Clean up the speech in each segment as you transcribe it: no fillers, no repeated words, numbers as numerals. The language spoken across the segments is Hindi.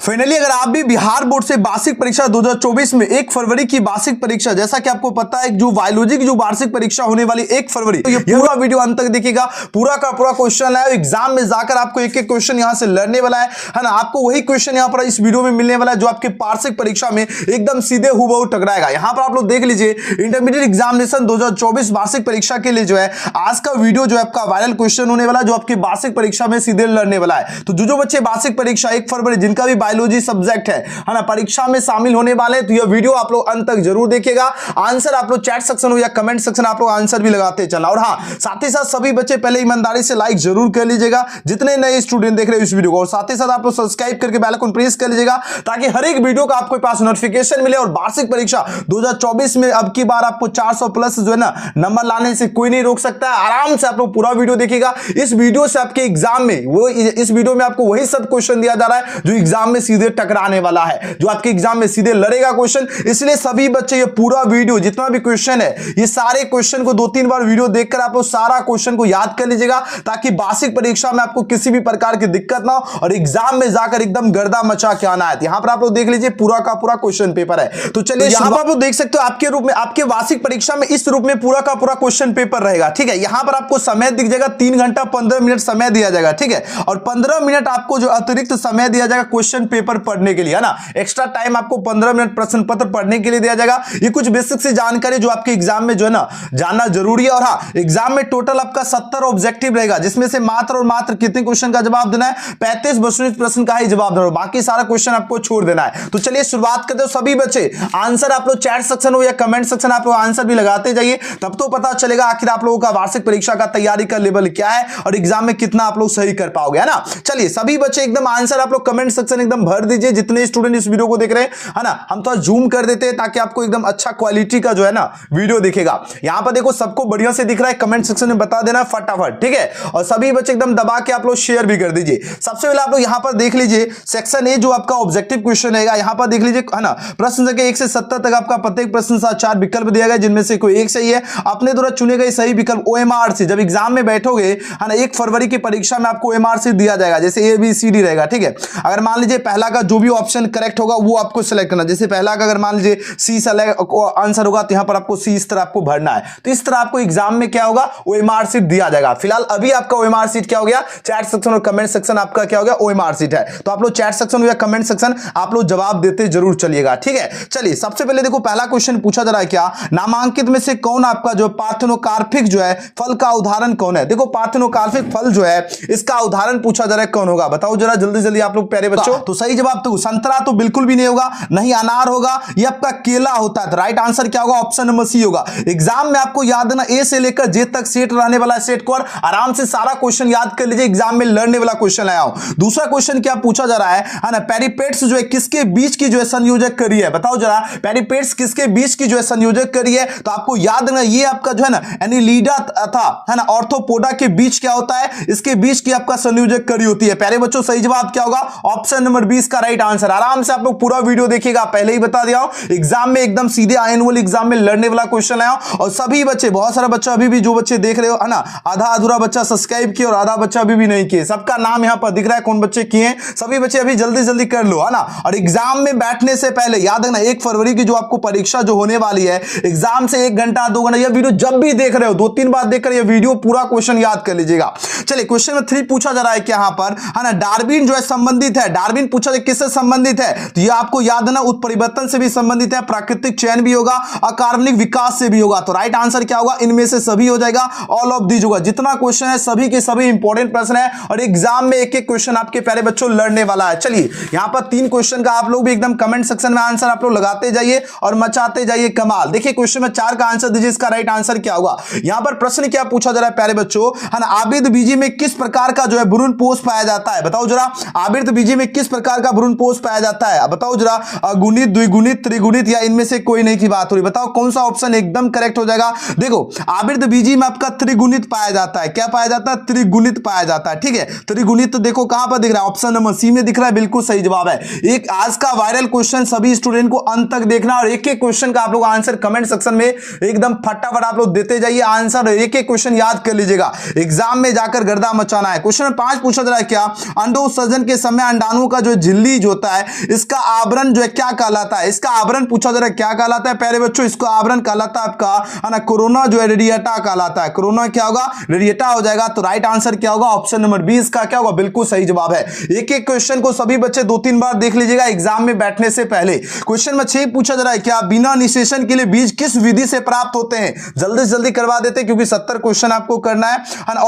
फाइनली अगर आप भी बिहार बोर्ड से वार्षिक परीक्षा 2024 में 1 फरवरी की वार्षिक परीक्षा, जैसा कि आपको पता है जो बायोलॉजी की जो वार्षिक परीक्षा होने वाली 1 फरवरी, तो ये पूरा वीडियो अंत तक देखिएगा। पूरा का पूरा क्वेश्चन है, एग्जाम में जाकर आपको एक एक क्वेश्चन यहां से लड़ने वाला है ना। आपको वही क्वेश्चन यहां पर इस वीडियो में मिलने वाला है जो आपके वार्षिक परीक्षा में एकदम सीधे हुबहू टकराएगा। यहां पर आप लोग देख लीजिए, इंटरमीडिएट एग्जामिनेशन 2024 वार्षिक परीक्षा के लिए जो है आज का वीडियो जो है आपका वायरल क्वेश्चन होने वाला है जो आपकी वार्षिक परीक्षा में सीधे लड़ने वाला है। तो जो बच्चे वार्षिक परीक्षा 1 फरवरी जिनका भी बायोलॉजी सब्जेक्ट है ना परीक्षा में शामिल होने वाले, तो यह वीडियो आप लोग अंत तक जरूर देखिएगा। आंसर आप लोग चैट सेक्शन हो या कमेंट सेक्शन आप लोग आंसर भी लगाते चलना। और हाँ, साथ ही साथ सभी बच्चे पहले ईमानदारी से लाइक जरूर कर लीजिएगा जितने नए स्टूडेंट देख रहे हैं इस वीडियो को, और साथ ही साथ आप लोग सब्सक्राइब करके बेल आइकन प्रेस कर लीजिएगा ताकि हर एक वीडियो का आपके पास नोटिफिकेशन मिले। और वार्षिक परीक्षा 2024 में अब की बार आपको 400 प्लस जो है ना नंबर लाने से कोई नहीं रोक सकता है। आराम से आप लोग पूरा वीडियो देखिएगा। इस वीडियो से आपके एग्जाम में इस वीडियो में आपको वही सब क्वेश्चन दिया जा रहा है जो एग्जाम में सीधे टकराने वाला है, जो आपके एग्जाम में सीधे लड़ेगा क्वेश्चन। इसलिए सभी बच्चे ये पूरा वीडियो जितना भी क्वेश्चन है, ये सारे क्वेश्चन को 2-3 बार वीडियो देखकर आप लोग सारा क्वेश्चन को याद कर लीजिएगा ताकि वार्षिक परीक्षा में आपको किसी भी प्रकार की दिक्कत ना हो और एग्जाम में जाकर एकदम गर्दा मचा के आना है। यहां पर आप लोग देख लीजिए पूरा का पूरा क्वेश्चन पेपर है। तो चलिए यहां पर आप लोग देख सकते हो आपके रूप में, आपके वार्षिक परीक्षा में इस रूप में पूरा का पूरा क्वेश्चन पेपर रहेगा। ठीक है, यहां पर आपको समय दिख जाएगा 3 घंटा 15 मिनट समय दिया जाएगा। ठीक है, और 15 मिनट आपको जो अतिरिक्त समय दिया जाएगा क्वेश्चन पेपर पढ़ने के लिए, है ना। एक्स्ट्रा टाइम आपको 15 मिनट प्रश्न पत्र पढ़ने के लिए दिया जाएगा। ये कुछ बेसिक सी जानकारी जो आपके एग्जाम में जो है ना जानना जरूरी है। और हाँ, एग्जाम में टोटल आपका 70 ऑब्जेक्टिव रहेगा जिसमें से मात्र और मात्र कितने क्वेश्चन का जवाब देना है, 35 प्रश्न का ही जवाब देना है, बाकी सारा क्वेश्चन आपको छोड़ देना है। तो चलिए शुरुआत करते हो। सभी बच्चे आंसर आप लोग चैट सेक्शन हो या कमेंट सेक्शन आप लोग आंसर भी लगाते जाइए, तब तो पता चलेगा आखिर आप लोगों का वार्षिक परीक्षा का तैयारी का लेवल क्या है और एग्जाम में कितना आप लोग सही कर पाओगे, है ना। चलिए सभी बच्चे एकदम आंसर आप लोग कमेंट सेक्शन एकदम भर दीजिए जितने स्टूडेंट इस वीडियो को देख रहे हैं, है ना। हम तो जूम कर देते हैं ताकि आपको एकदम अच्छा क्वालिटी का जो है ना वीडियो दिखेगा। यहां पर देखो सबको बढ़िया से दिख रहा है, कमेंट सेक्शन में बता देना फटाफट, ठीक है। और सभी बच्चे एकदम दबा के आप लोग शेयर भी कर दीजिए। सबसे पहले आप लोग यहां पर देख लीजिए सेक्शन ए जो आपका ऑब्जेक्टिव क्वेश्चन रहेगा, यहां पर देख लीजिए, है ना। प्रश्न संख्या 1 से 70 तक आपका प्रत्येक प्रश्न से 4 विकल्प दिया गया जिनमें से कोई एक सही है। अपने द्वारा चुने गए सही विकल्प OMR से, जब एग्जाम में बैठोगे, है ना, 1 फरवरी की परीक्षा में आपको OMR से दिया जाएगा, जैसे ABCD रहेगा। ठीक है, अगर मान लीजिए पहला का जो भी ऑप्शन करेक्ट होगा वो आपको सिलेक्ट करना, जैसे पहला का अगर मान लीजिए सी आंसर होगा तो यहां पर आपको सी इस तरह आपको भरना है। तो इस तरह आपको एग्जाम में क्या होगा, OMR शीट दिया जाएगा। फिलहाल अभी आपका OMR शीट क्या हो गया, चैट सेक्शन और कमेंट सेक्शन आपका क्या हो गया, OMR शीट है। तो आप लोग चैट सेक्शन या कमेंट सेक्शन आप लोग जवाब देते जरूर चलिएगा। ठीक है, चलिए सबसे पहले देखो पहला क्वेश्चन पूछा जा रहा है, क्या नामांकित में से कौन आपका जो पार्थेनोकार्पिक जो है फल का उदाहरण कौन है। देखो पार्थेनोकार्पिक फल जो है इसका उदाहरण पूछा जा रहा है, कौन होगा बताओ जरा जल्दी जल्दी आप लोग प्यारे बच्चों। तो सही जवाब तो संतरा तो बिल्कुल भी नहीं होगा, नहीं अनार होगा, ये आपका केला होता है। तो राइट आंसर क्या होगा, ऑप्शन नंबर सी होगा। एग्जाम में आपको याद देना ए से लेकर जे तक सेट रहने वाला है, सेट को आराम से सारा क्वेश्चन याद कर लीजिए, एग्जाम में लड़ने वाला क्वेश्चन आया हूं। दूसरा क्वेश्चन क्या पूछा जा रहा है ना, पेरिपेट्स जो है किसके बीच की जो है संयोजक करी है, बताओ जरा पेरिपेट्स किसके बीच की जो है संयोजक करी है। तो आपको याद देना ये आपका जो है ना एनिलिडा था, है ना, ऑर्थोपोडा के बीच क्या होता है, इसके बीच की आपका संयोजक करी होती है। प्यारे बच्चों सही जवाब क्या होगा, ऑप्शन नंबर 20 का राइट आंसर। आराम से आप लोग पूरा वीडियो देखिएगा, पहले ही बता दिया हूं एग्जाम में एकदम सीधे एनुअल एग्जाम में लड़ने वाला क्वेश्चन आया। और सभी बच्चे, बहुत सारा बच्चा अभी भी जो बच्चे देख रहे हो, है ना, आधा अधूरा बच्चा सब्सक्राइब किए और आधा बच्चा अभी भी नहीं किए, सबका नाम यहां पर दिख रहा है कौन बच्चे किए, सभी बच्चे अभी जल्दी जल्दी कर लो, है ना। और एग्जाम में बैठने से पहले याद रखना 1 फरवरी की जो आपको परीक्षा जो होने वाली है, एग्जाम से 1 घंटा 2 घंटा, यह वीडियो जब भी देख रहे हो 2-3 बार देखकर यह वीडियो पूरा क्वेश्चन याद कर लीजिएगा। चलिए क्वेश्चन नंबर 3 पूछा जा रहा है कि यहां पर, है ना, डार्विन जो है संबंधित है, डार्विन पूछा किससे संबंधित है, तो यह आपको याद देना उत्परिवर्तन से भी संबंधित है, प्राकृतिक चयन भी होगा, अकार्बनिक विकास से भी होगा। तो राइट आंसर क्या होगा, इनमें से सभी हो जाएगा, ऑल ऑफ दीज होगा। जितना क्वेश्चन है सभी के सभी इंपॉर्टेंट प्रश्न है और एग्जाम में एक एक क्वेश्चन आपके प्यारे बच्चों लड़ने वाला है। चलिए यहां पर 3 क्वेश्चन का आप लोग भी एकदम कमेंट सेक्शन में आंसर आप लोग लगाते जाइए और मचाते जाइए कमाल। देखिए क्वेश्चन में 4 का आंसर दीजिए, इसका राइट आंसर क्या होगा। यहां पर प्रश्न क्या पूछा जा रहा है प्यारे बच्चों, है ना, आबिद बीजी में किस प्रकार का जो है भ्रूण पोष पाया जाता है, बताओ जरा आबिद बीजी में किस प्रकार का भ्रूण पोष पाया जाता है, बताओ जरा, गुणित, द्विगुणित, त्रिगुणित या इनमें से कोई नहीं की बात हो रही, बताओ कौन सा ऑप्शन एकदम करेक्ट हो जाएगा। देखो आबिद बीजी में आपका त्रिगुणित पाया जाता है, क्या पाया जाता है, त्रिगुणित पाया जाता है। ठीक है, त्रिगुणित तो देखो कहां पर दिख रहा है, ऑप्शन नंबर सी में दिख रहा है, बिल्कुल सही जवाब है। एक आज का वायरल क्वेश्चन सभी स्टूडेंट को अंत तक देखना और एक एक क्वेश्चन का आप लोग आंसर कमेंट सेक्शन में एकदम फटाफट आप लोग देते जाइए आंसर, एक एक क्वेश्चन याद कर लीजिएगा, एग्जाम में जाकर गर्दा मचाना है। क्वेश्चन 5 पूछा जा रहा है, क्या अंडोत्सर्जन के समय अंडाणु का जो जो झिल्ली जो होता है इसका आवरण जो है क्या कहलाता है? इसका आवरण पूछा जा रहा है क्या कहलाता है प्यारे बच्चों? इसको आवरण कहलाता है आपका, है ना, कोरोना जो है रेडिएटा कहलाता है। कोरोना क्या होगा? रेडिएटा हो जाएगा। तो राइट आंसर क्या होगा? ऑप्शन नंबर 20 का क्या होगा? बिल्कुल सही जवाब है। एक एक क्वेश्चन को सभी बच्चे 2-3 बार देख लीजिएगा एग्जाम में बैठने से पहले। क्वेश्चन में 6 पूछा जा रहा है क्या बिना निषेचन के लिए बीज किस विधि से प्राप्त होते हैं? जल्दी से जल्दी करवा देते हैं क्योंकि 70 क्वेश्चन आपको करना है।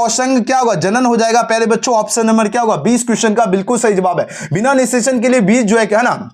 असंग क्या होगा? जनन हो जाएगा प्यारे बच्चों। ऑप्शन नंबर क्या होगा? 20 क्वेश्चन का बिल्कुल सही जवाब है। बिना निषेचन के लिए बीज जो है क्या, है ना,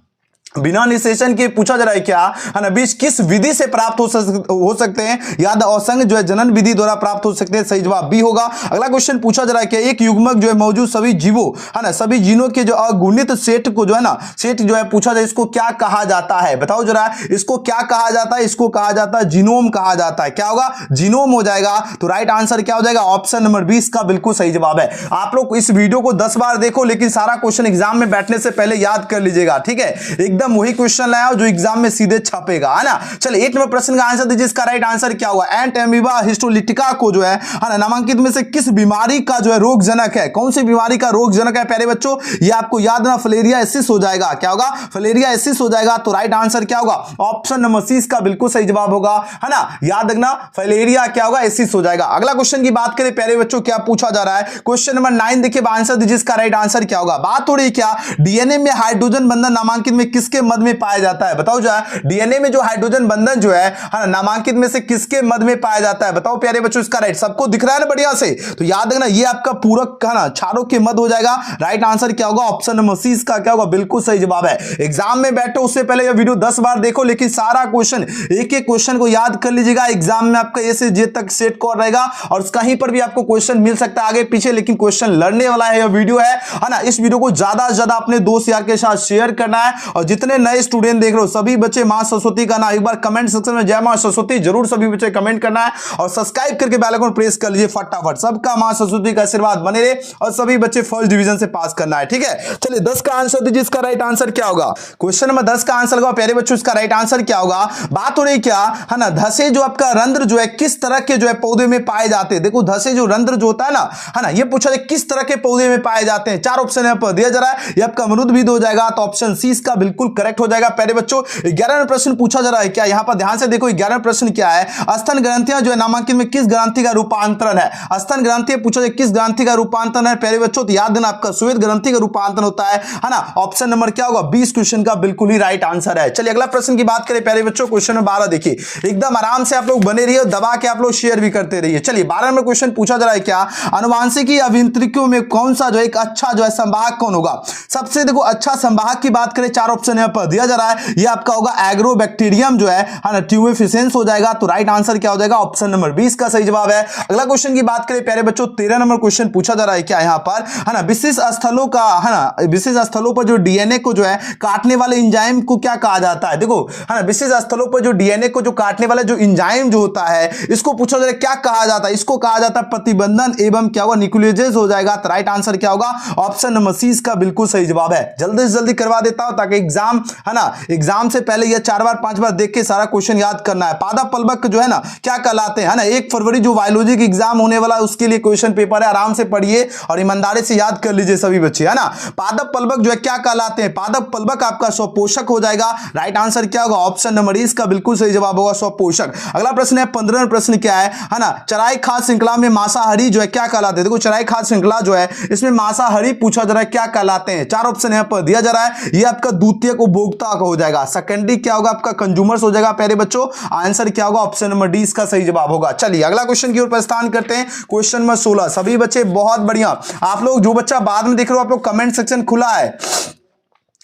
बिना निषेचन के पूछा जा रहा है क्या, है ना, बीज किस विधि से प्राप्त हो सकते हैं? याद असंग जो है जनन विधि द्वारा प्राप्त हो सकते हैं। सही जवाब बी होगा। अगला क्वेश्चन पूछा जा रहा है क्या एक युग्मक जो है मौजूद सभी जीवों, है ना, सभी जीनों के जो अगुणित सेट को जो है ना, सेट जो है पूछा जाए इसको क्या कहा जाता है? बताओ जरा, इसको क्या कहा जाता है? इसको कहा जाता है जीनोम कहा जाता है। क्या होगा? जीनोम हो जाएगा। तो राइट आंसर क्या हो जाएगा? ऑप्शन नंबर 20 का बिल्कुल सही जवाब है। आप लोग इस वीडियो को 10 बार देखो लेकिन सारा क्वेश्चन एग्जाम में बैठने से पहले याद कर लीजिएगा, ठीक है? एकदम वही क्वेश्चन लाया जो एग्जाम में सीधे छपेगा, है ना। चलिए 8 नंबर प्रश्न का आंसर दीजिए। इसका राइट आंसर क्या हुआ? एंट एमीबा हिस्टोलिटिका को जो है ना, नामांकित में से किस बीमारी का जो है रोगजनक है? कौन सी बीमारी का रोगजनक है प्यारे बच्चों? ये आपको याद ना, फिलेरिया एसिस हो जाएगा। क्या होगा? फिलेरिया एसिस हो जाएगा। तो राइट आंसर क्या होगा? ऑप्शन नंबर 30 का बिल्कुल सही जवाब होगा, है ना। याद रखना, फिलेरिया क्या होगा? एसिस हो जाएगा। अगला क्वेश्चन की बात करें प्यारे बच्चों, क्या पूछा जा रहा है? क्वेश्चन नंबर 9 देखिए, आंसर दीजिए। इसका राइट आंसर क्या होगा? बात हो रही क्या डीएनए में हाइड्रोजन बंधन नामांकित में किसके मध्य में पाया जाता है? बताओ जरा, डीएनए में जो हाइड्रोजन बंधन जो है नामांकित में से किसके मध्य में पाया जाता है? बताओ प्यारे बच्चों। इसका राइट सबको दिख रहा है ना बढ़िया से? तो याद रखना ये आपका पूरक है ना, चारों के मध्य हो जाएगा। राइट आंसर क्या होगा? ऑप्शन नंबर 30 का क्या होगा? बिल्कुल सही जवाब है। एग्जाम में बैठो उससे पहले यह वीडियो 10 बार देखो लेकिन सारा क्वेश्चन एक एक क्वेश्चन को याद कर लीजिएगा। एग्जाम में आपका ए से जे तक सेट कौर रहेगा और कहीं पर भी आपको क्वेश्चन मिल सकता है आगे पीछे, लेकिन क्वेश्चन लड़ने वाला है यह वीडियो है ना। इस वीडियो को ज्यादा से ज्यादा अपने दोस्त यार के साथ शेयर करना है और जितने नए स्टूडेंट देख रहे हो सभी बच्चे मां सरस्वती का ना एक बार कमेंट सेक्शन में जय मां सरस्वती जरूर सभी बच्चे कमेंट करना है और सब्सक्राइब करके बेल आइकन प्रेस कर लीजिए फटाफट। सबका मां सरस्वती का आशीर्वाद बने रहे और सभी बच्चे फर्स्ट डिवीजन से पास करना है, ठीक है। चलिए 10 का आंसर दीजिए। इसका राइट आंसर क्या होगा? क्वेश्चन नंबर 10 का आंसर होगा प्यारे बच्चों। इसका राइट आंसर क्या होगा? बात हो रही क्या, है ना, धसे जो आपका रंध्र जो है किस तरह के जो है पौधे में पाए जाते हैं? देखो धसे जो रंध्र जो होता है ना, ये पूछा जाए किस तरह के पौधे में पाए जाते हैं? 4 ऑप्शन यहां पर दिया जा रहा है। ये आपका अमरूद हो जाएगा। तो ऑप्शन सी इसका बिल्कुल करेक्ट हो जाएगा प्यारे बच्चों। 11वां प्रश्न पूछा जा रहा है क्या, यहां पर ध्यान से देखो 11वां प्रश्न क्या है? स्तन ग्रंथियां जो है नामांकित में किस ग्रंथि का रूपांतरण है? स्तन ग्रंथि पूछा जाए किस ग्रंथि का रूपांतरण है प्यारे बच्चों? तो याद देना आपका श्वेत ग्रंथि का रूपांतरण होता है ना। ऑप्शन नंबर क्या होगा? 20 क्वेश्चन का बिल्कुल ही राइट आंसर है। चलिए अगला प्रश्न की बात करें प्यारे बच्चों। क्वेश्चन नंबर 12 देखिए, एकदम आराम से आप लोग बने रहिए, दबा के आप लोग शेयर भी करते रहिए। चलिए 12 नंबर क्वेश्चन पूछा जा रहा है क्या, अनुवांशिकी अभियांत्रिकियों में कौन सा जो एक अच्छा जो है संवाहक कौन होगा? सबसे देखो अच्छा संवाहक की बात करें 4 ऑप्शन यहां पर दिया जा रहा है। ये आपका होगा एग्रोबैक्टीरियम जो है ना, ट्यूबेफिसेंस हो जाएगा। तो राइट आंसर क्या हो जाएगा? ऑप्शन नंबर 20 का सही जवाब है। अगला क्वेश्चन की बात करें प्यारे बच्चों 13 नंबर क्वेश्चन पूछा जा रहा है क्या, यहां पर है ना, विशिष्ट स्थलों का है ना, विशिष्ट स्थलों पर जो डीएनए को जो है काटने वाले एंजाइम को क्या कहा जाता है? देखो है ना, विशिष्ट स्थलों पर जो डीएनए को जो काटने वाला जो एंजाइम जो होता है इसको पूछा जा रहा है क्या कहा जाता है? इसको कहा जाता है प्रतिबंधन एवं क्या होगा? न्यूक्लियोजेज हो जाएगा। तो राइट आंसर क्या होगा? ऑप्शन नंबर 30 का बिल्कुल सही जवाब है। जल्दी से जल्दी करवा देता हूं ताकि एग्जाम है ना, एग्जाम से पहले यह 4 बार 5 बार देख के सारा क्वेश्चन याद करना है। पादप पल्लवक जो है ना क्या कहलाते हैं, है ना। 1 फरवरी जो बायोलॉजी की एग्जाम होने वाला है उसके लिए क्वेश्चन पेपर है, आराम से पढ़िए और ईमानदारी से याद कर लीजिए सभी बच्चे, है ना। पादप पल्लवक जो है क्या कहलाते हैं? पादप पल्लवक आपका स्वपोषक हो जाएगा। राइट आंसर क्या होगा? ऑप्शन नंबर 20 का बिल्कुल सही जवाब होगा स्वपोषक। अगला प्रश्न है 15वां प्रश्न क्या है ना, चराई खाद्य श्रृंखला में मांसाहारी जो है क्या कहलाते हैं? देखो चराई खाद्य श्रृंखला जो है इसमें मांसाहारी पूछा जा रहा है क्या कहलाते हैं? 4 ऑप्शन यहां पर दिया जा रहा है। ये आपका द्वितीयक उपभोक्ता हो जाएगा। सेकेंडरी क्या होगा? आपका कंज्यूमर्स हो जाएगा प्यारे बच्चों। आंसर क्या होगा? ऑप्शन नंबर डी इसका सही जवाब होगा। चलिए अगला क्वेश्चन की ओर प्रस्थान करते हैं। क्वेश्चन नंबर 16 सभी बच्चे बहुत बढ़िया। आप लोग जो बच्चा बाद में देख रहे हो आप लोग कमेंट सेक्शन खुला है,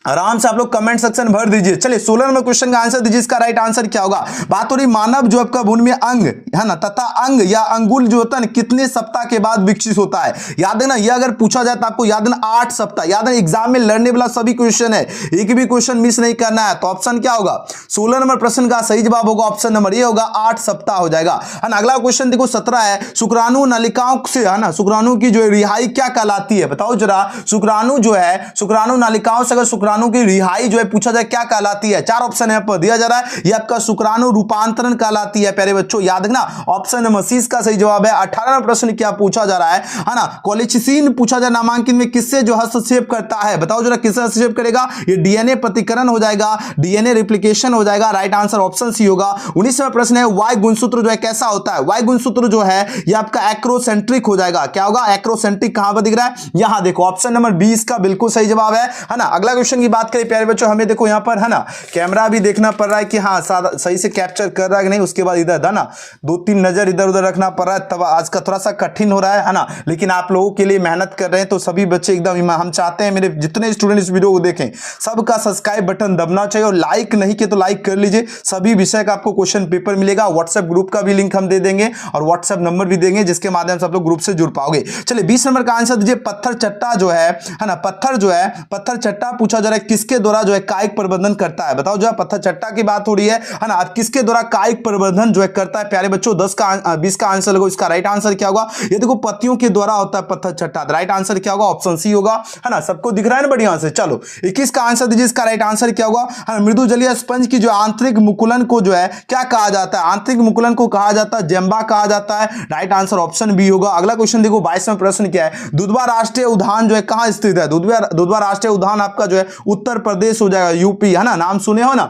आराम से आप लोग कमेंट सेक्शन भर दीजिए। चलिए 16 नंबर क्वेश्चन का आंसर दीजिए। इसका राइट आंसर क्या होगा? बात हो रही मानव जो आपका भ्रूण में अंग है ना तथा अंग या अंगुल जो होता है कितने सप्ताह के बाद विकसित होता है? याद है ना, ये अगर पूछा जाए तो आपको याद है 8 सप्ताह। याद है एग्जाम में लड़ने वाला सभी क्वेश्चन है, एक भी क्वेश्चन मिस नहीं करना है। तो ऑप्शन क्या होगा? 16 नंबर प्रश्न का सही जवाब होगा ऑप्शन नंबर ए होगा, 8 सप्ताह हो जाएगा। अगला क्वेश्चन देखो 17 है, शुक्राणु नलिकाओं से है ना शुक्राणु की जो रिहाई क्या कहलाती है? बताओ जरा, शुक्राणु जो है शुक्राणु नलिकाओं से अगर शुक्राणु शुक्राणु की रिहाई जो है पूछा जाए क्या कहलाती है? चार ऑप्शन यहां पर दिया जा रहा है। ये आपका शुक्राणु रूपांतरण कहलाती है प्यारे बच्चों, याद रखना। ऑप्शन नंबर सी इसका सही जवाब है। 18वां प्रश्न क्या पूछा जा रहा है ना? कोलेचिसिन पूछा जाए नामांकन में किससे जो हस्तक्षेप करता है? बताओ जरा किससे हस्तक्षेप करेगा? ये डीएनए प्रतिकरण हो जाएगा, डीएनए रिप्लिकेशन हो जाएगा। राइट आंसर ऑप्शन सी होगा। 19वां प्रश्न है वाई गुणसूत्र जो है कैसा होता है? वाई गुणसूत्र जो है ये आपका एक्रोसेंट्रिक हो जाएगा। क्या होगा? एक्रोसेंट्रिक। कहां पर दिख रहा है? यहां देखो, ऑप्शन नंबर 20 का बिल्कुल सही जवाब है ना? अगला क्वेश्चन की बात करें प्यारे बच्चों, हमें देखो यहां पर है ना कैमरा भी देखना पड़ रहा है कि हाँ सही से कैप्चर कर रहा है कि नहीं। उसके बाद इधर ना 2-3 नजर इधर उधर रखना पड़ रहा है, तब आज का थोड़ा सा कठिन हो रहा है ना? लेकिन आप लोगों के लिए मेहनत कर रहे हैं तो सभी बच्चे एकदम, हम चाहते हैं मेरे जितने स्टूडेंट इस वीडियो को देखें सबका सब्सक्राइब बटन दबना चाहिए, और लाइक नहीं किया तो लाइक कर लीजिए। सभी विषय का आपको क्वेश्चन पेपर मिलेगा। व्हाट्सएप ग्रुप का भी लिंक हम दे देंगे और व्हाट्सएप नंबर भी देंगे जिसके माध्यम से आप लोग ग्रुप से जुड़ पाओगे। चलिए 20 नंबर का आंसर दीजिए। पत्थर चट्टा जो है ना, पत्थर चट्टा पूछा जा रहा है किसके द्वारा जो है कायिक प्रबंधन करता है? बताओ जो है पत्थर चट्टा की बात हो रही है ना, अब किसके द्वारा कायिक प्रबंधन जो है करता है प्यारे बच्चों? 20 का आंसर लगो। इसका राइट आंसर क्या होगा? ये देखो पत्तियों के द्वारा होता है पत्थर चट्टा। राइट आंसर क्या होगा? ऑप्शन सी होगा, है ना? सबको दिख रहा है ना बढ़िया से? चलो 21 का आंसर दीजिए। इसका राइट आंसर क्या होगा? मृदु जलीय स्पंज की जो आंतरिक मुकुलन को जो है क्या कहा जाता है? आंतरिक मुकुलन को कहा जाता है जेम्बा कहा जाता है। राइट आंसर ऑप्शन बी होगा। अगला क्वेश्चन देखो 22वां प्रश्न क्या है? दुधवा राष्ट्रीय उद्यान जो है कहां स्थित है? दुधवा राष्ट्रीय उद्यान आपका जो है उत्तर प्रदेश हो जाएगा, यूपी, है ना? नाम सुने हो ना,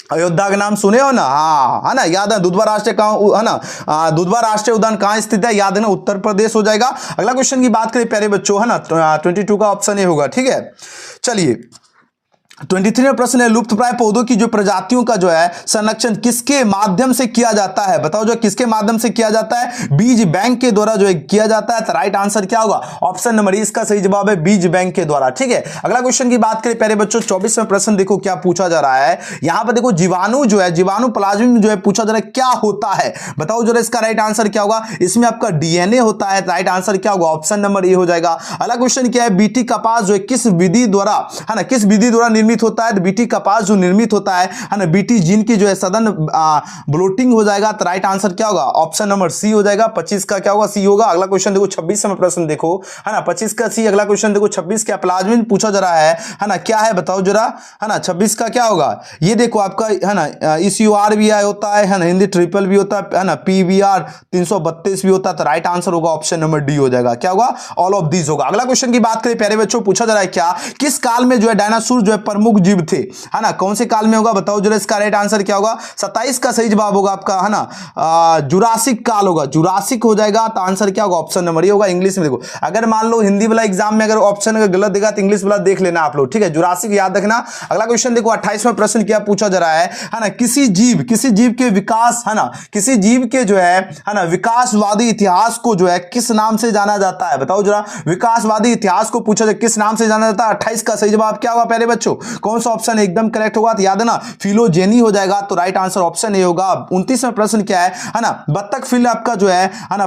अयोध्या का नाम सुने हो ना? हाँ, है ना? याद है दुधवा राष्ट्रीय कहां, है ना? दुधवा राष्ट्रीय उद्यान कहां स्थित है? याद है ना? उत्तर प्रदेश हो जाएगा। अगला क्वेश्चन की बात करें प्यारे बच्चों, है ना? 22 का ऑप्शन ए होगा। ठीक है, चलिए 23वां प्रश्न है लुप्तप्राय पौधों की जो प्रजातियों का जो है संरक्षण किसके माध्यम से किया जाता है? बताओ जो किसके माध्यम से किया जाता है? बीज बैंक के द्वारा जो है किया जाता है। तो राइट आंसर क्या होगा? ऑप्शन नंबर इसका सही जवाब है, बीज बैंक के द्वारा। ठीक है, अगला क्वेश्चन की बात करें प्यारे बच्चों, 24वां प्रश्न देखो क्या पूछा जा रहा है। यहां पर देखो जीवाणु जो है, जीवाणु प्लाज्म जो है पूछा जा रहा है क्या होता है? बताओ जरा इसका राइट आंसर क्या होगा? इसमें आपका डीएनए होता है। राइट आंसर क्या होगा? ऑप्शन नंबर ए हो जाएगा। अगला क्वेश्चन क्या है? बीटी कपास जो है किस विधि द्वारा, है ना, किस विधि द्वारा निर्मित होता है? बीटी कपास जो निर्मित होता है ना, बीटी जीन की जो है सदन ब्लोटिंग हो जाएगा। तो राइट आंसर क्या होगा? ऑप्शन नंबर सी हो जाएगा। 25 का क्या होगा? सी होगा। अगला क्वेश्चन देखो 26वां प्रश्न देखो, है ना? 25 का सी। अगला क्वेश्चन देखो 26 क्या प्लाज्मिन पूछा जा रहा है ना? क्या है बताओ जरा, है ना? 26 का क्या होगा? ये देखो आपका, है ना, ECUR भी होता है ना, हिंदी ट्रिपल भी होता है ना, PBR 332 भी होता है। तो राइट आंसर होगा ऑप्शन नंबर डी हो जाएगा। क्या होगा? ऑल ऑफ दीज होगा। अगला क्वेश्चन की बात करें प्यारे बच्चों, पूछा जा रहा है क्या किस काल में जो है डायनासोर जो है प्रमुख जीव थे? है ना, कौन से काल में होगा? बताओ जरा इसका राइट आंसर क्या होगा? 27 का सही जवाब होगा आपका, है ना, जुरासिक काल होगा। जुरासिक हो जाएगा। तो आंसर क्या होगा? ऑप्शन नंबर ए होगा। इंग्लिश में देखो, अगर मान लो हिंदी वाला एग्जाम में अगर ऑप्शन अगर गलत देगा तो इंग्लिश वाला देख लेना आप लोग। ठीक है, जुरासिक याद रखना। अगला क्वेश्चन देखो 28वां प्रश्न क्या पूछा जा रहा है ना, किसी जीव के विकास, है ना, किसी जीव के जो है ना विकासवादी इतिहास को जो है किस नाम से जाना जाता है? बताओ जरा, विकासवादी इतिहास को पूछा जाए किस नाम से जाना जाता है? 28 का सही जवाब क्या होगा प्यारे बच्चों? कौन सा ऑप्शन एकदम करेक्ट होगा? तो याद है ना, फिलोजेनी हो जाएगा। तो राइट आंसर ऑप्शन ए होगा। 29वां प्रश्न क्या है ना, बत्तख फिल आपका जो है ना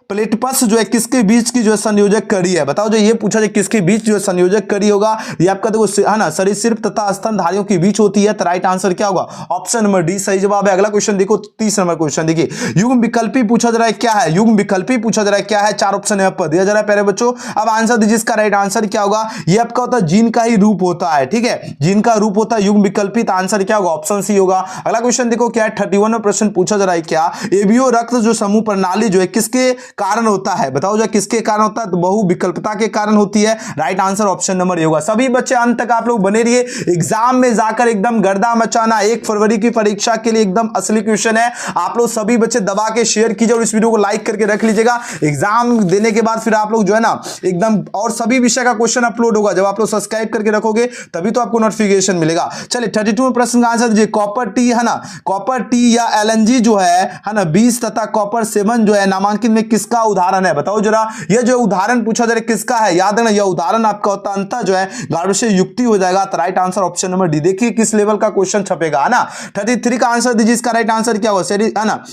प्लेटपस जो है किसके बीच की जो है संयोजक कड़ी है? बताओ जो ये पूछा जाए किसके बीच जो है संयोजक कड़ी होगा? ये आपका देखो, है ना, सरीसृप तथा स्तनधारियों के बीच होती है। तो राइट आंसर क्या होगा? ऑप्शन नंबर डी सही जवाब है। अगला क्वेश्चन देखो 30 नंबर क्वेश्चन देखिए, युग्म विकल्पी पूछा जा रहा है क्या है? युग्म विकल्पी पूछा जा रहा है क्या है? 4 ऑप्शन यहाँ पर दिया जा रहा है प्यारे बच्चों। अब आंसर दीजिए, इसका राइट आंसर क्या होगा? ये आपका होता है जीन का ही रूप होता है। ठीक है, जीन का रूप होता है युग्म विकल्पित। आंसर क्या होगा? ऑप्शन सी होगा। अगला क्वेश्चन देखो क्या है? 31वां प्रश्न पूछा जा रहा है क्या एबीओ रक्त जो समूह प्रणाली जो है किसके कारण होता है? बताओ जो किसके कारण होता है? तो बहु विकल्पता के कारण होती है। Right answer option number A होगा। सभी बच्चे अंत तक आप लोग बने रहिए, एग्जाम में जाकर एकदम गर्दा मचाना। 1 फरवरी की परीक्षा के लिए एकदम असली क्वेश्चन है। आप लोग सभी बच्चे दबा के शेयर कीजिए और इस वीडियो को लाइक करके रख लीजिएगा। एग्जाम देने के बाद फिर आप लोग जो है ना एकदम, और सभी विषय का क्वेश्चन अपलोड होगा। जब आप लोग सब्सक्राइब करके रखोगे तभी तो आपको नोटिफिकेशन मिलेगा। चलिए 32वें प्रश्न का आंसर दीजिए, कॉपर टी, है ना, कॉपर टी या एलएनजी जो है ना, 20 तथा कॉपर 7 जो है नामांकन में किसका उदाहरण है? बताओ जरा, ये जो उदाहरण पूछा जा रहा है किसका है? याद है ना, यह उदाहरण आपका होता है अंतः जो है गार्बेज युक्ति हो जाएगा। तो right answer option number D. देखिए किस लेवल का क्वेश्चन छपेगा, है ना। 33 का आंसर दीजिए, इसका राइट आंसर क्या होगा? है ना,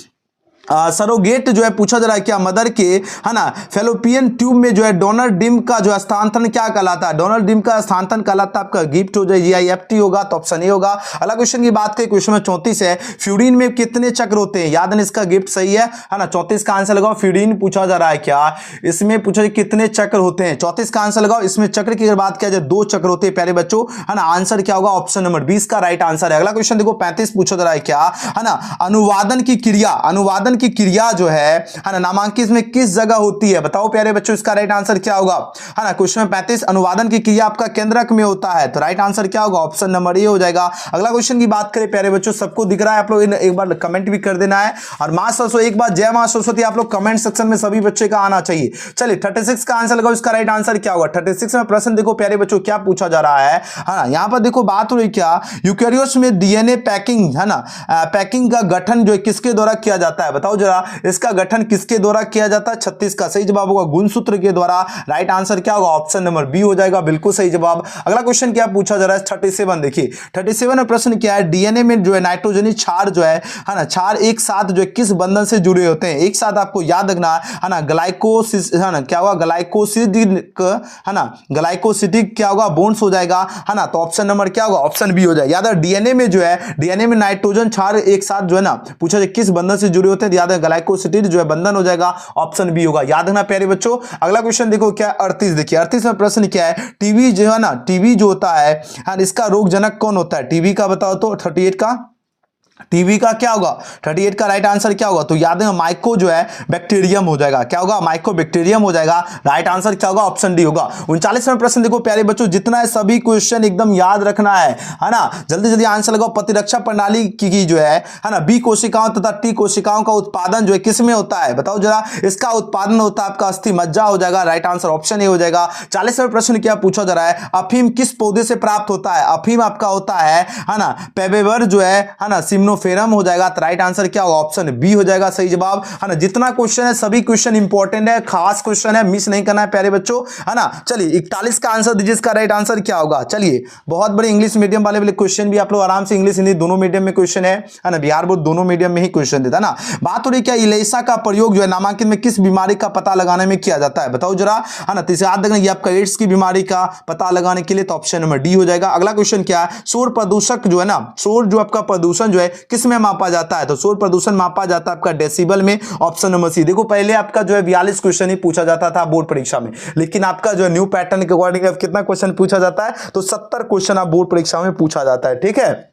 सरोगेट जो है पूछा जा रहा है क्या मदर के, है ना, फेलोपियन ट्यूब में जो है डोनर डिम का जो स्थानांतरण क्या कहलाता है? डोनर डिम का स्थानांतरण कहलाता है आपका गिफ्ट हो जाए, GIFT होगा, तो ऑप्शन ए होगा। अगला क्वेश्चन की बात करें, क्वेश्चन में 34 है, फ्यूरिन में कितने चक्र होते हैं? याद है इसका गिफ्ट सही है ना, 34 का आंसर लगाओ। फ्यूरिन पूछा जा रहा है क्या, इसमें पूछा जाए कितने चक्र होते हैं? 34 का आंसर लगाओ। इसमें चक्र की अगर बात किया जाए 2 चक्र होते हैं प्यारे बच्चों, है ना। आंसर क्या होगा? ऑप्शन नंबर 20 का राइट आंसर है। अगला क्वेश्चन देखो 35 पूछा जा रहा है क्या, है ना, अनुवादन की क्रिया जो है ना, नामांकित में किस जगह होती है? बताओ प्यारे बच्चों, इसका राइट आंसर क्या होगा? है ना, क्वेश्चन में 35 अनुवादन की क्रिया आपका केंद्रक में होता है, तो राइट आंसर क्या होगा? ऑप्शन नंबर ए हो जाएगा। अगला क्वेश्चन की बात करें प्यारे बच्चों, सबको दिख रहा है? आप लोग एक बार कमेंट भी कर देना है। और मां सरस्वती, एक बार जय मां सरस्वती आप लोग कमेंट सेक्शन में सभी बच्चे का आना चाहिए। चलिए 36 का आंसर लगाओ, इसका राइट आंसर क्या होगा? 36 में प्रश्न देखो प्यारे बच्चों क्या पूछा जा रहा है ना, यहां पर देखो बात हो रही क्या, यूकेरियोट्स में DNA पैकिंग, है ना, पैकिंग का गठन जो है किसके द्वारा किया जाता है? बताओ जरा, इसका गठन किसके द्वारा किया जाता है? 36 का सही जवाब होगा गुणसूत्र के द्वारा। राइट आंसर क्या होगा? ऑप्शन नंबर बी हो जाएगा, बिल्कुल सही जवाब। अगला क्वेश्चन क्या पूछा जा रहा है? 37 देखिए 37 में प्रश्न क्या है, DNA में जो है नाइट्रोजनी क्षार जो है ना, क्षार एक साथ जो है किस बंधन से जुड़े होते हैं? एक साथ आपको याद रखना है ना, ग्लाइकोसिस, है ना, क्या होगा? ग्लाइकोसिडिक, है ना, ग्लाइकोसिडिक क्या होगा? बॉन्ड्स हो जाएगा, है ना, तो ऑप्शन नंबर क्या होगा? ऑप्शन बी हो जाएगा। याद है DNA में जो है, DNA में नाइट्रोजन क्षार एक साथ जो है ना, पूछा जाए किस बंधन से जुड़े होते हैं? याद है ग्लाइकोसिडिक जो है बंधन हो जाएगा, ऑप्शन बी होगा। याद रखना प्यारे बच्चों। अगला क्वेश्चन देखो क्या 38 देखिए 38 में प्रश्न क्या है, टीबी जो है ना, टीबी जो होता है इसका रोगजनक कौन होता है? टीबी का बताओ तो 38 का, टीबी का क्या होगा? 38 का राइट आंसर क्या होगा? तो याद है माइको जो है बैक्टीरियम हो जाएगा, क्या होगा? माइको बैक्टीरियम हो जाएगा। राइट आंसर क्या होगा? ऑप्शन डी होगा। 39 में प्रश्न देखो प्यारे बच्चों, जितना है सभी क्वेश्चन एकदम याद रखना है ना, जल्दी जल्दी आंसर लगाओ। प्रतिरक्षा प्रणाली की जो है ना, बी कोशिकाओं तथा टी कोशिकाओं का उत्पादन जो है किसमें होता है? बताओ जरा, इसका उत्पादन होता है आपका अस्थि मज्जा हो जाएगा। राइट आंसर ऑप्शन ए हो जाएगा। 40 में प्रश्न क्या पूछा जा रहा है, अफीम किस पौधे से प्राप्त होता है? अफीम आपका होता है ना, पेबेवर जो है ना, सिम्नोफेरम हो जाएगा। तो राइट आंसर क्या होगा? ऑप्शन बी हो जाएगा, सही जवाब, है ना। जितना क्वेश्चन है सभी क्वेश्चन इंपॉर्टेंट है, खास क्वेश्चन है, मिस नहीं करना है प्यारे बच्चों, है ना। चलिए 41 का आंसर दीजिए, इसका राइट आंसर क्या होगा? चलिए बहुत बड़े इंग्लिश मीडियम वाले क्वेश्चन भी आप लोग आराम से, इंग्लिश हिंदी दोनों मीडियम में क्वेश्चन है ना, बिहार बोर्ड दोनों मीडियम में ही क्वेश्चन देता है ना। बात हो रही क्या, इलेसा का प्रयोग जो है नामांकन में किस बीमारी का पता लगाने में किया जाता है? बताओ जरा, है ना। तीसरा याद रखना, ये आपका एड्स की बीमारी का पता लगाने के लिए, तो ऑप्शन नंबर डी हो जाएगा। अगला क्वेश्चन क्या है, शोर प्रदूषक जो है ना, शोर जो आपका प्रदूषण जो है किस में मापा जाता है? तो शोर प्रदूषण मापा जाता है आपका डेसिबल में, ऑप्शन नंबर सी। देखो पहले आपका जो है 42 क्वेश्चन ही पूछा जाता था बोर्ड परीक्षा में, लेकिन आपका जो है न्यू पैटर्न के अकॉर्डिंग कितना क्वेश्चन पूछा जाता है? तो 70 क्वेश्चन आप बोर्ड परीक्षा में पूछा जाता है, ठीक है।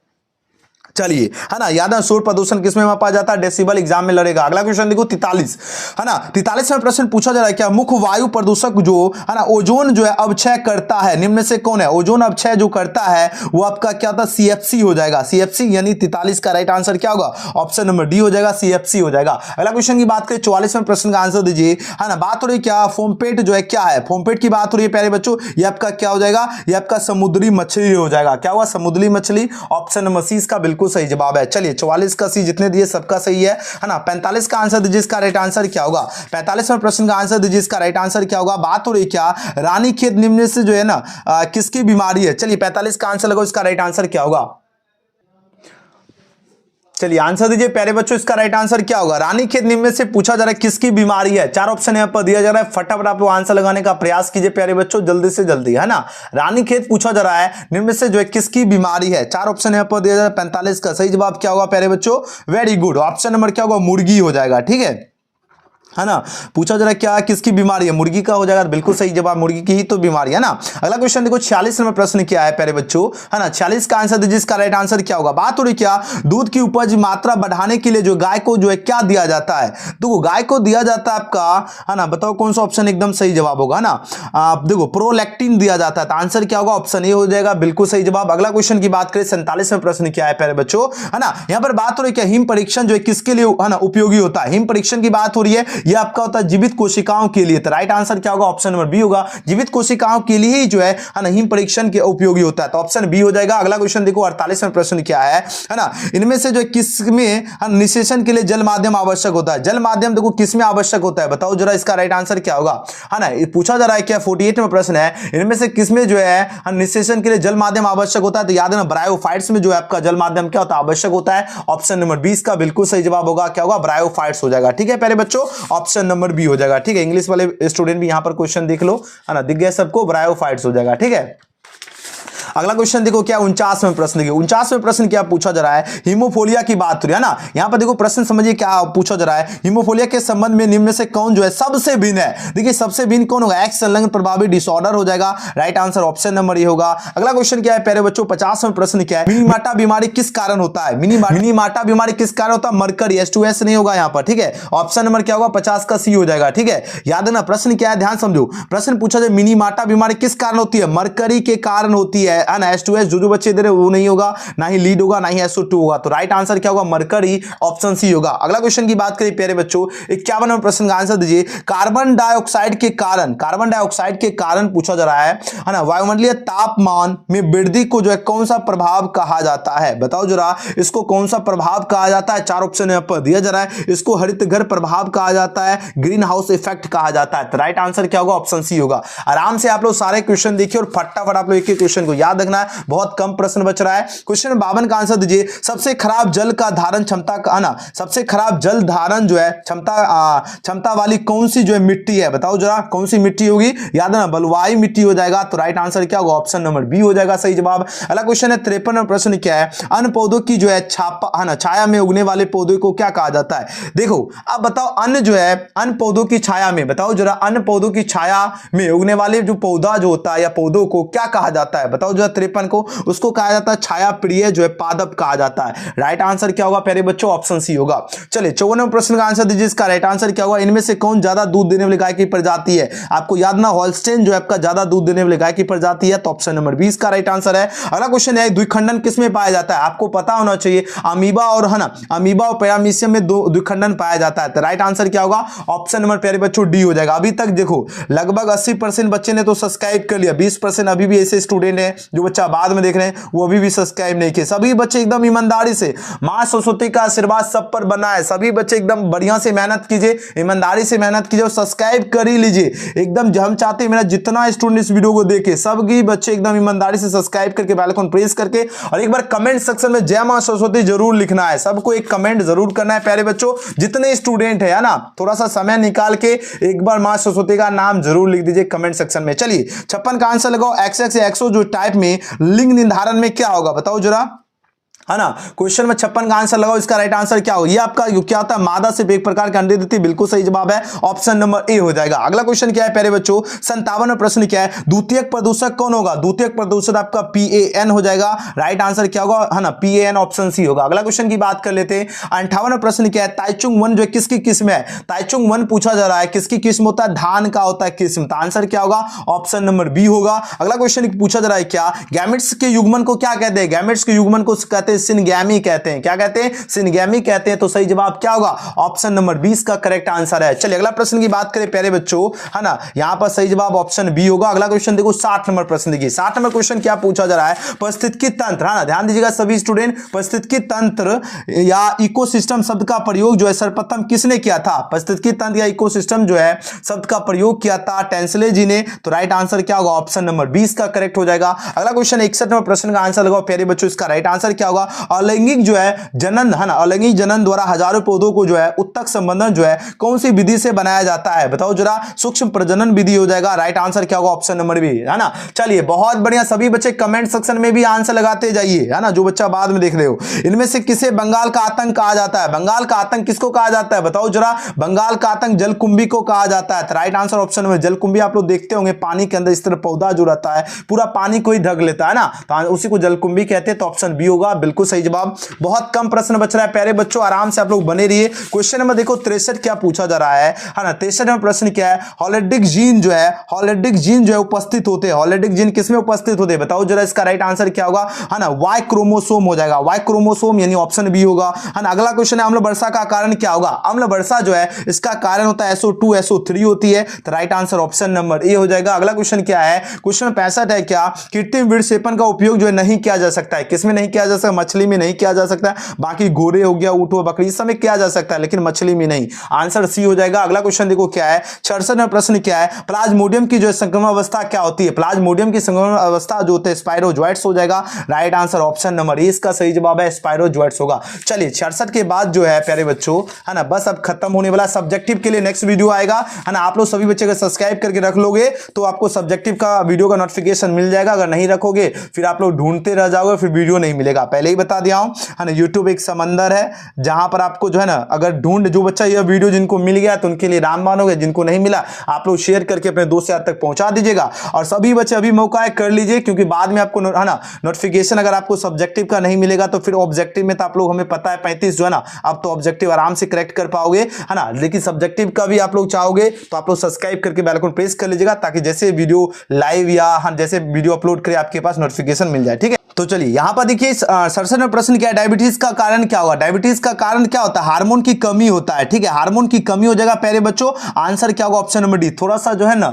चलिए, है ना, याद है शोर प्रदूषण किसमें मापा जाता है? डेसिबल एग्जाम में लड़ेगा। अगला क्वेश्चन देखो 43, है ना, 43 में प्रश्न पूछा जा रहा है क्या, मुख्य वायु प्रदूषक जो है ना, ओजोन जो है अवक्षय करता है, निम्न में से कौन है? ओजोन अवक्षय जो करता है वो आपका क्या होता है? CFC हो जाएगा, CFC, यानी 43 का राइट आंसर क्या होगा? ऑप्शन नंबर डी हो जाएगा, CFC हो जाएगा। अगला क्वेश्चन की बात करें 44 में प्रश्न का आंसर दीजिए, है ना। बात हो रही क्या, फोमपेट जो है क्या है? फोमपेट की बात हो रही है प्यारे बच्चों, ये आपका क्या हो जाएगा? ये आपका समुद्री मछली हो जाएगा, क्या हुआ? समुद्री मछली, ऑप्शन नंबर सी इसका बिल्कुल सही जवाब है। चलिए 44 का सी जितने दिए सबका सही है ना। 45 का आंसर दीजिए, इसका राइट आंसर क्या होगा? 45वें प्रश्न का आंसर दीजिए, इसका राइट आंसर क्या होगा? बात हो रही क्या, रानीखेत निम्न से जो है ना किसकी बीमारी है? चलिए 45 का आंसर लगाओ, इसका राइट आंसर क्या होगा? चलिए आंसर दीजिए प्यारे बच्चों, इसका राइट आंसर क्या होगा? रानीखेत निम्न में से पूछा जा रहा है किसकी बीमारी है? 4 ऑप्शन यहां पर दिया जा रहा है, फटाफट आप लोग आंसर लगाने का प्रयास कीजिए प्यारे बच्चों, जल्दी से जल्दी, है ना। रानीखेत पूछा जा रहा है, निम्न में से जो है किसकी बीमारी है? 4 ऑप्शन यहां पर दिया जा रहा है। 45 का सही जवाब क्या होगा प्यारे बच्चों? वेरी गुड, ऑप्शन नंबर क्या होगा? मुर्गी हो जाएगा, ठीक है ना। पूछा जरा क्या किसकी बीमारी है? मुर्गी का हो जाएगा, बिल्कुल सही जवाब, मुर्गी की ही तो बीमारी है ना। अगला क्वेश्चन देखो 46 नंबर प्रश्न क्या है प्यारे बच्चों, है ना। 46 का आंसर दीजिए, इसका राइट आंसर क्या होगा? बात हो रही क्या, दूध की उपज मात्रा बढ़ाने के लिए जो गाय को जो है क्या दिया जाता है? देखो गाय को दिया जाता है आपका, है ना, बताओ कौन सा ऑप्शन एकदम सही जवाब होगा ना। देखो प्रोलैक्टिन दिया जाता है, तो आंसर क्या होगा? ऑप्शन ए हो जाएगा, बिल्कुल सही जवाब। अगला क्वेश्चन की बात करें 47 में प्रश्न क्या है प्यारे बच्चों, है ना। यहां पर बात हो रही क्या, हिम परीक्षण जो है किसके लिए, है ना, उपयोगी होता है? हिम परीक्षण की बात हो रही है, ये आपका होता है जीवित कोशिकाओं के लिए। तो राइट आंसर क्या होगा? ऑप्शन नंबर बी होगा, जीवित कोशिकाओं के लिए ही जो है ना हिम परीक्षण के उपयोगी होता है। तो ऑप्शन बी हो जाएगा। अगला क्वेश्चन देखो 48वां प्रश्न क्या है ना, इनमें से जो किसमें निषेचन के लिए जल माध्यम आवश्यक होता है? जल माध्यम देखो किसमें आवश्यक होता है, बताओ जरा, इसका राइट आंसर क्या होगा, है ना। ये पूछा जा रहा है क्या, 48वां प्रश्न है, इनमें से किसमें जो है निषेचन के लिए जल माध्यम आवश्यक होता है? तो याद है ना, ब्रायोफाइट्स में जो है आपका जल माध्यम क्या होता है? आवश्यक होता है। ऑप्शन नंबर 20 का बिल्कुल सही जवाब होगा, क्या होगा? ब्रायोफाइट्स हो जाएगा। ठीक है प्यारे बच्चों, ऑप्शन नंबर बी हो जाएगा। ठीक है, इंग्लिश वाले स्टूडेंट भी यहां पर क्वेश्चन देख लो, है ना, दिख गया सबको, ब्रायोफाइट्स हो जाएगा। ठीक है, अगला क्वेश्चन देखो क्या 49वां प्रश्न। देखिए 49वां प्रश्न क्या पूछा जा रहा है, हीमोफोलिया की बात हो रही है ना। यहां पर देखो प्रश्न समझिए क्या पूछा जा रहा है, हीमोफोलिया के संबंध में निम्न में से कौन जो है सबसे भिन्न है? देखिए सबसे भिन्न कौन होगा? एक्स संलग्न प्रभावी डिसऑर्डर हो जाएगा। Right answer option number A होगा। अगला क्वेश्चन क्या है प्यारे बच्चों, 50वां प्रश्न क्या है, मिनीमाटा बीमारी किस कारण होता है? मिनीमाटा बीमारी किस कारण होता है? मरकरी, H2S नहीं होगा यहां पर। ठीक है, ऑप्शन नंबर क्या होगा? 50 का सी हो जाएगा। ठीक है, याद है ना, प्रश्न क्या है, ध्यान समझो। प्रश्न पूछा जाए मिनीमाटा बीमारी किस कारण होती है? मरकरी के कारण होती है ना। H2S जो बच्चे दे रहे वो नहीं होगा, ना ही लीड होगा, ना ही SO2 होगा। तो राइट आंसर क्या होगा? मरकरी, ऑप्शन सी होगा। अगला क्वेश्चन की बात करें प्यारे बच्चों, 51वां प्रश्न का आंसर दीजिए। कार्बन डाइऑक्साइड के कारण पूछा जा रहा है ना, वायुमंडलीय तापमान में वृद्धि को जो है कौन सा प्रभाव कहा जाता है? बताओ जरा, इसको कौन सा प्रभाव कहा जाता है? 4 ऑप्शन यहां पर दिया जा रहा है। इसको हरित घर प्रभाव कहा जाता है, ग्रीन हाउस इफेक्ट कहा जाता है। तो राइट आंसर क्या होगा? ऑप्शन सी होगा। आराम से आप लोग सारे क्वेश्चन देखिए और फटाफट आप लोग एक एक क्वेश्चन को याद रखना है, बहुत कम प्रश्न बच रहा है। क्वेश्चन 52 का आंसर दीजिए। सबसे खराब जल का धारण क्षमता का ना, सबसे खराब जल धारण जो है क्षमता वाली कौन सी जो है मिट्टी है? बताओ जरा, कौन सी मिट्टी होगी? याद है ना, बलुआई मिट्टी हो जाएगा। तो राइट आंसर क्या होगा? ऑप्शन नंबर बी हो जाएगा सही जवाब। अगला क्वेश्चन है 53वां प्रश्न क्या है, अन्य पौधों की जो है छाया में उगने वाले पौधे को क्या कहा जाता है? देखो अब बताओ, अन्य जो है अन्य पौधों की छाया में, बताओ जरा, अन्य पौधों की छाया में उगने वाले जो पौधा जो होता है या पौधों को क्या कहा जाता है? बताओ जरा, 53 को उसको कहा जाता है छाया प्रिय जो है पादप कहा जाता है। राइट आंसर क्या होगा प्यारे बच्चों? ऑप्शन सी होगा। चलिए 54वें प्रश्न का आंसर दीजिए। इसका राइट आंसर क्या होगा? इनमें से कौन ज्यादा दूध देने वाली गाय की प्रजाति है? आपको याद ना, होल्स्टेन जो है आपका ज्यादा दूध देने वाली गाय की प्रजाति है। तो ऑप्शन नंबर 20 का राइट आंसर है। अगला क्वेश्चन है, द्विखंडन किसमें पाया जाता है? आपको पता होना चाहिए, अमीबा और है ना, अमीबा और पैरामीशियम में द्विखंडन पाया जाता है। तो राइट आंसर क्या होगा? ऑप्शन नंबर प्यारे बच्चों डी हो जाएगा। अभी तक देखो लगभग 80% बच्चे ने तो सब्सक्राइब कर लिया, 20% अभी भी ऐसे स्टूडेंट है जो बच्चा बाद में देख रहे हैं वो अभी भी सब्सक्राइब नहीं किए। सभी बच्चे एकदम ईमानदारी से, मां सरस्वती का आशीर्वाद सब पर बना है। सभी बच्चे एकदम बढ़िया से मेहनत कीजिए, ईमानदारी से मेहनत कीजिए और सब्सक्राइब कर ही लीजिए एकदम। हम चाहते हैं मेरा जितना स्टूडेंट इस वीडियो को देखे सभी बच्चे एकदम ईमानदारी से सब्सक्राइब करके बेल आइकन प्रेस करके और एक बार कमेंट सेक्शन में जय मां सरस्वती जरूर लिखना है। सबको एक कमेंट जरूर करना है प्यारे बच्चों, जितने स्टूडेंट है ना, थोड़ा सा समय निकाल के एक बार मां सरस्वती का नाम जरूर लिख दीजिए कमेंट सेक्शन में। चलिए 56 का आंसर लगाओ। XX या XO जो टाइप में लिंग निर्धारण में क्या होगा? बताओ जरा, है ना। क्वेश्चन में 56 का आंसर लगाओ। इसका राइट आंसर क्या होगा? ये आपका क्या होता है? मादा से एक प्रकार के अंडे देती है। बिल्कुल सही जवाब है, ऑप्शन नंबर ए हो जाएगा। अगला क्वेश्चन क्या है प्यारे बच्चों? 57वां प्रश्न क्या है? द्वितीयक प्रदूषक कौन होगा? द्वितीयक प्रदूषक आपका PAN हो जाएगा। राइट आंसर क्या होगा? है ना, PAN, ऑप्शन सी होगा। अगला क्वेश्चन की बात कर लेते हैं। 58वां प्रश्न क्या है? ताइचुंग वन जो है किसकी किस्म है? ताइचुंग वन पूछा जा रहा है, किसकी किस्म होता है? धान का होता है किस्म। तो आंसर क्या होगा? ऑप्शन नंबर बी होगा। अगला क्वेश्चन पूछा जा रहा है क्या, गैमेट्स के युग्मन को क्या कहते हैं? गैमेट्स के युग्मन को कहते हैं सिनगैमी कहते हैं। क्या कहते हैं? सिनगैमी कहते हैं। तो सही जवाब क्या होगा? ऑप्शन नंबर 20 का करेक्ट आंसर है। चलिए अगला प्रश्न की बात करें प्यारे बच्चों, है ना, यहां पर सही जवाब ऑप्शन बी होगा। अगला क्वेश्चन देखो 60 नंबर प्रश्न देखिए। 60 नंबर क्वेश्चन क्या पूछा जा रहा है? पारिस्थितिकी तंत्र, है ना, ध्यान दीजिएगा सभी स्टूडेंट। पारिस्थितिकी तंत्र या इकोसिस्टम शब्द का प्रयोग जो है सर्वप्रथम किसने किया था? पारिस्थितिकी तंत्र या इकोसिस्टम जो है शब्द का प्रयोग किया था टेंसले जी ने। तो राइट आंसर क्या होगा? ऑप्शन नंबर 20 का करेक्ट हो जाएगा। अगला क्वेश्चन 61 नंबर प्रश्न का आंसर लगाओ प्यारे बच्चों। इसका राइट आंसर क्या होगा? अलैंगिक जो है जनन, है ना, अलैंगिक जनन द्वारा हजारों पौधों को जो है उत्तक संबंधन जो है कौन सी विधि से बनाया जाता है? बताओ जरा, सूक्ष्म प्रजनन विधि हो जाएगा। राइट आंसर क्या होगा? ऑप्शन नंबर बी, है ना। चलिए बहुत बढ़िया, सभी बच्चे कमेंट सेक्शन में भी आंसर लगाते जाइए, है ना, जो बच्चा बाद में देख रहे हो। इनमें से किसे बंगाल का आतंक कहा जाता है? बंगाल का आतंक किसको कहा जाता है? बताओ जरा, बंगाल का आतंक जलकुंभी को कहा जाता है। राइट आंसर ऑप्शन नंबर, जलकुंभी आप लोग देखते होंगे पानी के अंदर इस तरह पौधा जो रहता है पूरा पानी को ही ढक लेता है ना, तो उसी को जलकुंभी कहते हैं। तो ऑप्शन बी होगा। बिल्कुल सही जवाब। बहुत कम प्रश्न बच रहा है प्यारे बच्चों, आराम से आप लोग बने रहिए। क्वेश्चन नंबर देखो 63 क्या पूछा जा रहा है ना। 63 में प्रश्न क्या है, हॉलिडिक जीन जो है, हॉलिडिक जीन जो है उपस्थित होते हैं। हॉलिडिक जीन किसमें उपस्थित होते हैं बताओ जरा, इसका राइट आंसर क्या होगा, है ना, वाई क्रोमोसोम हो जाएगा, वाई क्रोमोसोम यानी ऑप्शन बी होगा, है ना। अगला क्वेश्चन है, अम्ल वर्षा का कारण क्या होगा। अम्ल वर्षा जो है इसका कारण होता है SO2 SO3 होती है, तो right answer option number A हो जाएगा। अगला क्वेश्चन क्या है, क्वेश्चन 65 है, क्या कृत्रिम विषेपन का उपयोग जो है नहीं किया जा सकता है। किसमें नहीं किया जा सकता, मछली में नहीं किया जा सकता है, बाकी घोड़े हो गया, ऊंट हो, बकरी, इस समय किया जा सकता है, लेकिन मछली में नहीं। आंसर सी हो जाएगा। अगला क्वेश्चन देखो क्या है, 66 में प्रश्न क्या है, प्लाज्मोडियम की जो संक्रमण अवस्था क्या होती है। प्लाज्मोडियम की संक्रमण अवस्था जो होते हैं स्पाइरोजोइट्स हो जाएगा। Right answer option number A इसका सही जवाब है, स्पाइरोजोइट्स होगा। चलिए 66 के बाद जो है प्यारे बच्चों, है ना, बस अब खत्म होने वाला। सब्जेक्टिव के लिए नेक्स्ट वीडियो आएगा, है ना। आप लोग सभी बच्चे अगर सब्सक्राइब करके रख लोगे तो आपको सब्जेक्टिव का वीडियो का नोटिफिकेशन मिल जाएगा। अगर नहीं रखोगे फिर आप लोग ढूंढते रह जाओगे, फिर वीडियो नहीं मिलेगा। पहले ही बता दिया हूं, है ना, यूट्यूब एक समंदर है जहां पर आपको जो है ना, अगर जो बच्चा यह वीडियो जिनको मिल गया तो उनके लिए रामबाण हो गया, जिनको नहीं मिला आप लोग शेयर करके अपने दोस्त यार तक पहुंचा दीजिएगा। और सभी बच्चे अभी मौका है कर लीजिए, क्योंकि बाद में आपको है ना नोटिफिकेशन अगर आपको सब्जेक्टिव का नहीं मिलेगा तो फिर ऑब्जेक्टिव में तो आप लोग, हमें पता है 35 जो है ना, आप तो ऑब्जेक्टिव आराम से करेक्ट कर पाओगे, है ना। लेकिन सब्जेक्टिव का भी आप लोग चाहोगे तो आप लोग सब्सक्राइब करके बेल आइकन प्रेस कर लीजिएगा, ताकि जैसे वीडियो लाइव या जैसे वीडियो अपलोड करे आपके पास नोटिफिकेशन मिल जाए, ठीक है। तो चलिए यहां पर देखिए 67 में प्रश्न क्या है, डायबिटीज का कारण क्या होगा। डायबिटीज का कारण क्या होता है, हार्मोन की कमी होता है, ठीक है, हार्मोन की कमी हो जाएगा प्यारे बच्चों। आंसर क्या होगा, ऑप्शन नंबर डी। थोड़ा सा जो है ना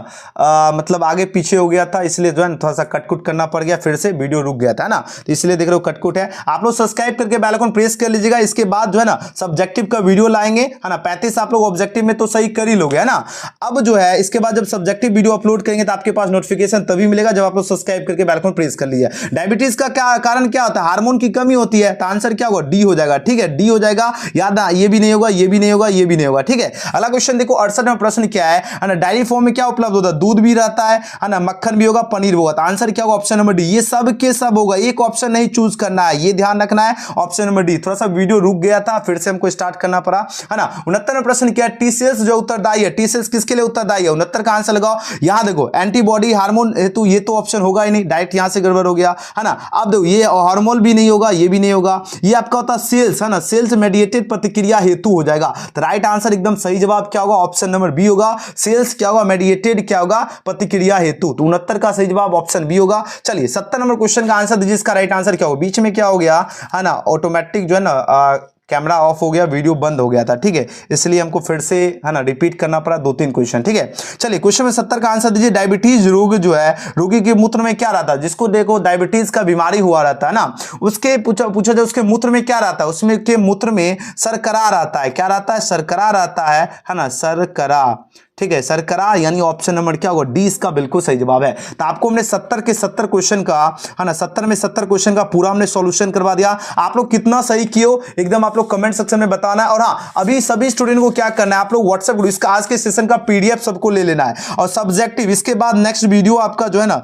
मतलब आगे पीछे हो गया था, इसलिए जो है थोड़ा सा कटकुट करना पड़ गया, फिर से वीडियो रुक गया था ना, तो इसलिए देख रहे हो कटकुट है। आप लोग सब्सक्राइब करके बेल आइकन प्रेस कर लीजिएगा। इसके बाद जो है ना सब्जेक्टिव का वीडियो लाएंगे, है ना। 35 आप लोग ऑब्जेक्टिव में तो सही कर ही लोगे, है ना। अब जो है इसके बाद जब सब्जेक्टिव वीडियो अपलोड करेंगे तो आपके पास नोटिफिकेशन तभी मिलेगा जब आप लोग सब्सक्राइब करके बेल आइकन प्रेस कर लीजिए। डायबिटीज का क्या कारण क्या होता है, हार्मोन की कमी होती है, तो आंसर क्या होगा, डी हो जाएगा, ठीक है, डी हो जाएगा। याद है, ये भी नहीं होगा, ये भी नहीं होगा, ये भी नहीं होगा, ठीक है। अगला क्वेश्चन देखो 68 में प्रश्न क्या है ना, डायरी फॉर्म में क्या उपलब्ध होता है, दूध भी रहता है ना, मक्खन भी होगा, पनीर भी होगा, तो आंसर क्या होगा, ऑप्शन नंबर डी। ये सब के सब होगा, एक ऑप्शन नहीं चूज करना है, ये ध्यान रखना है, ऑप्शन नंबर डी। थोड़ा सा वीडियो रुक गया था, फिर से हमको स्टार्ट करना पड़ा, है ना। 69 में प्रश्न क्या है, टी सेल्स जो उत्तरदायी है, टी सेल्स किसके लिए उत्तरदायी है, 69 का आंसर लगाओ। यहां देखो एंटीबॉडी हार्मोन हेतु, ये तो ऑप्शन होगा ही नहीं, डायरेक्ट यहां से गड़बड़ हो गया, है ना। अब देखो ये हार्मोन भी नहीं होगा, ये भी नहीं होगा, ये आपका होता है सेल्स, है ना, सेल्स मेडिएटेड प्रतिक्रिया हेतु हो जाएगा। तो राइट आंसर एकदम सही जवाब क्या होगा, ऑप्शन नंबर बी होगा। सेल्स क्या होगा, मेडिएटेड क्या होगा, प्रतिक्रिया हेतु, तो 69 का सही जवाब ऑप्शन बी होगा। चलिए 70 नंबर क्वेश्चन का आंसर दीजिए, इसका राइट आंसर क्या होगा। बीच में क्या हो गया, है ना, ऑटोमेटिक जो है ना कैमरा ऑफ हो गया, वीडियो बंद हो गया था, ठीक है, इसलिए हमको फिर से, है ना, रिपीट करना पड़ा 2-3 क्वेश्चन, ठीक है। चलिए क्वेश्चन में 70 का आंसर दीजिए। डायबिटीज रोग जो है, रोगी के मूत्र में क्या रहता है, जिसको देखो डायबिटीज का बीमारी हुआ रहता है ना, उसके पूछा जाए उसके मूत्र में क्या रहता है, उसमें के मूत्र में शर्करा रहता है, क्या रहता है, शर्करा रहता है ना, शर्करा, ठीक है, शर्करा, यानी ऑप्शन नंबर क्या होगा, डी इसका बिल्कुल सही जवाब है। तो आपको हमने 70 के 70 क्वेश्चन का, है ना, 70 में 70 क्वेश्चन का पूरा हमने सॉल्यूशन करवा दिया। आप लोग कितना सही किए हो एकदम आप लोग कमेंट सेक्शन में बताना है। और हाँ, अभी सभी स्टूडेंट को क्या करना है, आप लोग व्हाट्सएप ग्रुप, इसका आज के सेशन का पीडीएफ सबको ले लेना है, और सब्जेक्टिव इसके बाद नेक्स्ट वीडियो आपका जो है ना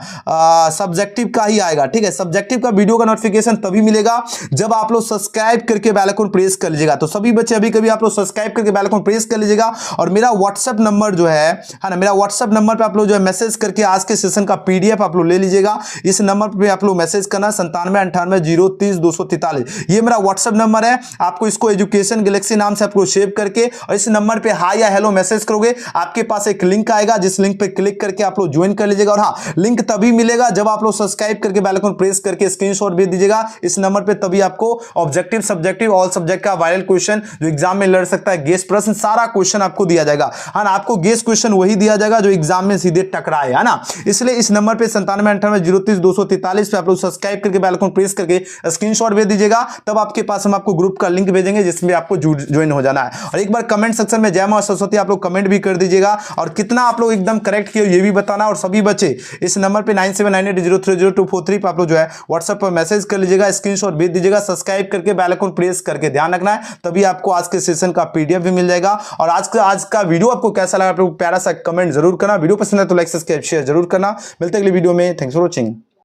सब्जेक्टिव का ही आएगा, ठीक है। सब्जेक्टिव का वीडियो का नोटिफिकेशन तभी मिलेगा जब आप लोग सब्सक्राइब करके बेल आइकन प्रेस कर लीजिएगा। तो सभी बच्चे अभी कभी आप लोग सब्सक्राइब करके बेल आइकन प्रेस कर लीजिएगा, और मेरा व्हाट्सएप नंबर जो है ना, मेरा व्हाट्सएप नंबर पे आप लोग जो है मैसेज करके आज के सेशन का पीडीएफ आप लोग ले लीजिएगा। इस नंबर पे आप लोग मैसेज करना 9798 ये मेरा व्हाट्सएप नंबर है। आपको इसको एजुकेशन गैलेक्सी नाम से आपको सेव करके, और इस नंबर पे हाई या हेलो मैसेज करोगे, आपके पास एक लिंक आएगा, जिस लिंक पे क्लिक करके आप लोग ज्वाइन कर लीजिएगा। और हाँ, लिंक तभी मिलेगा जब आप लोग सब्सक्राइब करके बेल आइकन प्रेस करके स्क्रीनशॉट भेज दीजिएगा इस नंबर पे, तभी आपको ऑब्जेक्टिव, सब्जेक्टिव, ऑल सब्जेक्ट का वायरल क्वेश्चन जो एग्जाम में लड़ सकता है, गेस प्रश्न, सारा क्वेश्चन आपको दिया जाएगा। हाँ, आपको गेस क्वेश्चन वही दिया जाएगा जो एग्जाम में सीधे टकराए, है ना। इसलिए इस नंबर पे 9798 पे आप लोग सब्सक्राइब करके बेल आइकन प्रेस करके स्क्रीनशॉट भेज दीजिएगा, तब आपके पास हम आपको ग्रुप का लिंक भेजेंगे जिसमें आपको ज्वाइन हो जाना है। और एक बार कमेंट सेक्शन में जय मां सरस्वती आप लोग कमेंट भी कर दीजिएगा, और कितना आप लोग एकदम करेक्ट किए ये भी बताना। और सभी बच्चे इस नंबर पे 9798030243 पे आप लोग जो है व्हाट्सएप पर मैसेज कर लीजिएगा, स्क्रीनशॉट भेज दीजिएगा, सब्सक्राइब करके बेल आइकन प्रेस करके ध्यान रखना है, तभी आपको आज के सेशन का पीडीएफ भी मिल जाएगा। और आज का वीडियो आपको कैसा लगा, आप लोग प्यारा सा कमेंट जरूर करना। वीडियो पसंद है तो लाइक, सब्सक्राइब, शेयर जरूर करना। मिलते हैं अगले वीडियो में। Thanks for watching.